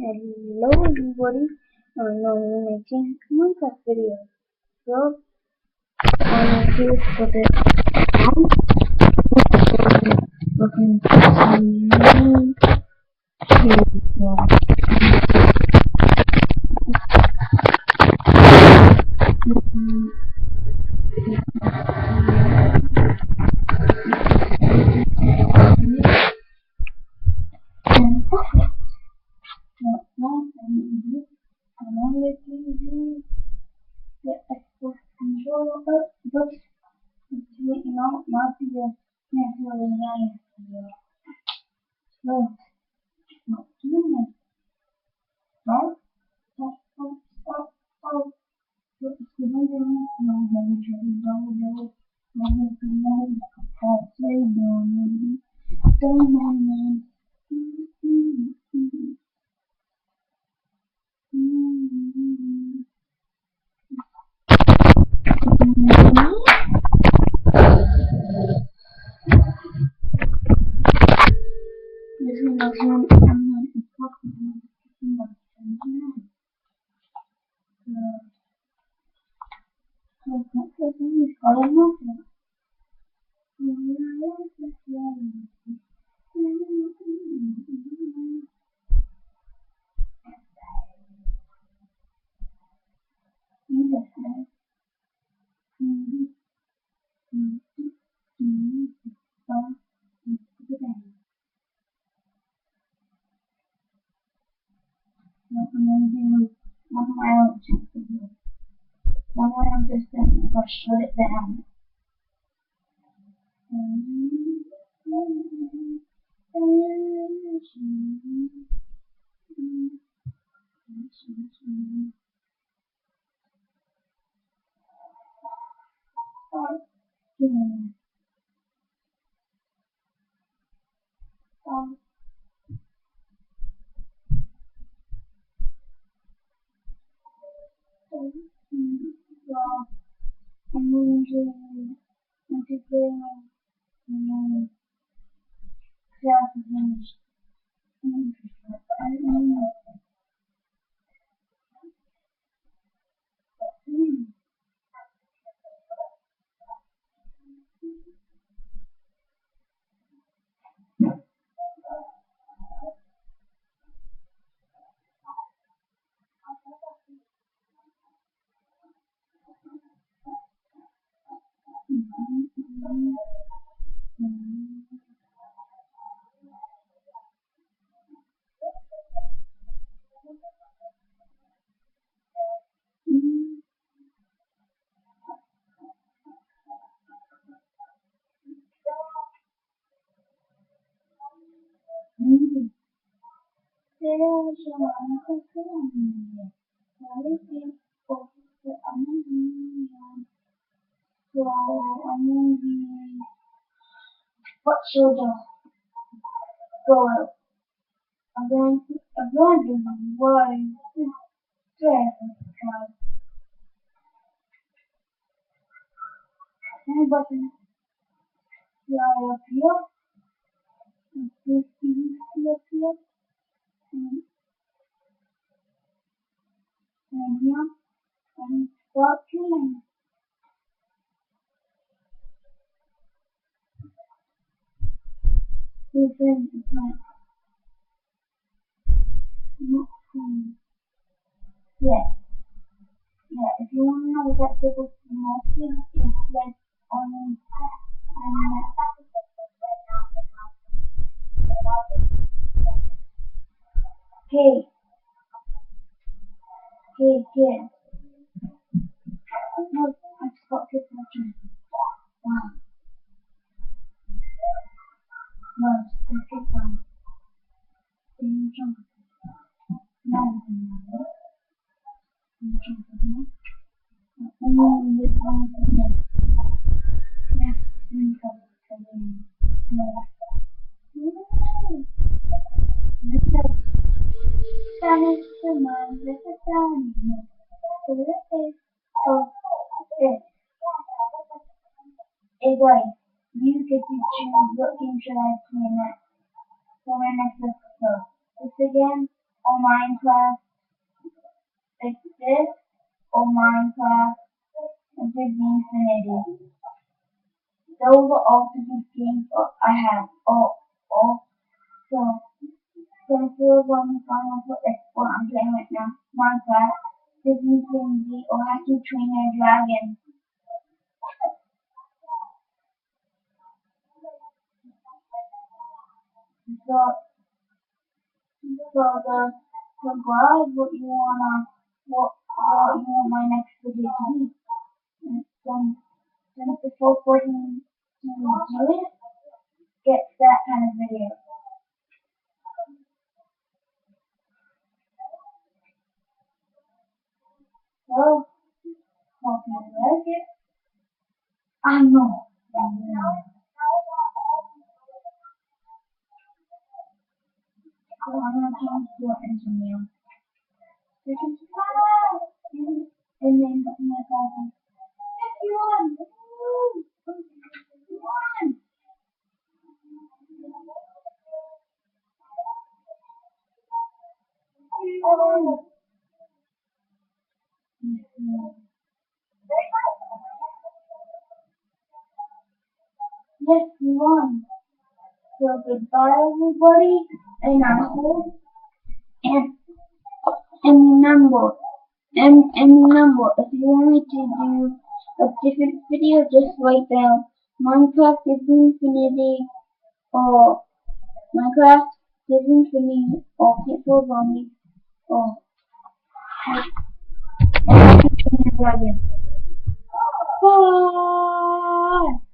Hello everybody, now I'm making Minecraft video. So I'm here for the looking for some new video. And now I'm only using the export controller, but it's not the necessarily nice video. So not doing it. Stop, stop, stop, stop, stop. So it's the video. No, no, Now I'm just going to shut it down. I'm using multiplayer and graphics. What should I go out? I'm going to why because anybody fly up here and see up here and, here and start killing. Two friends not fun. Yeah, if you want to know what people mostly it's like on hey, kid. No, I just got kids watching. Wow. No, it's kids on. No, Hey guys, you get to choose what game should I play next for my next episode. This again or Minecraft Exist or Minecraft Disney Infinity. Those are all the good games I have. So here's one final for what I'm playing right now. Minecraft, Disney Infinity, or How to Train Your Dragon. So, guys, what you want my next video to be. And then before putting to do it, get that kind of video. So, hope you like it. I know. So I'm gonna change to an engineer. You can subscribe and then my phone. Yes, you won! You won! You won! Yes, you won. So goodbye, everybody, and I hope and remember, if you want me to do a different video, just write down Minecraft Disney Infinity or Minecraft Disney Infinity or Pitfall Zombies or Dragon. Bye!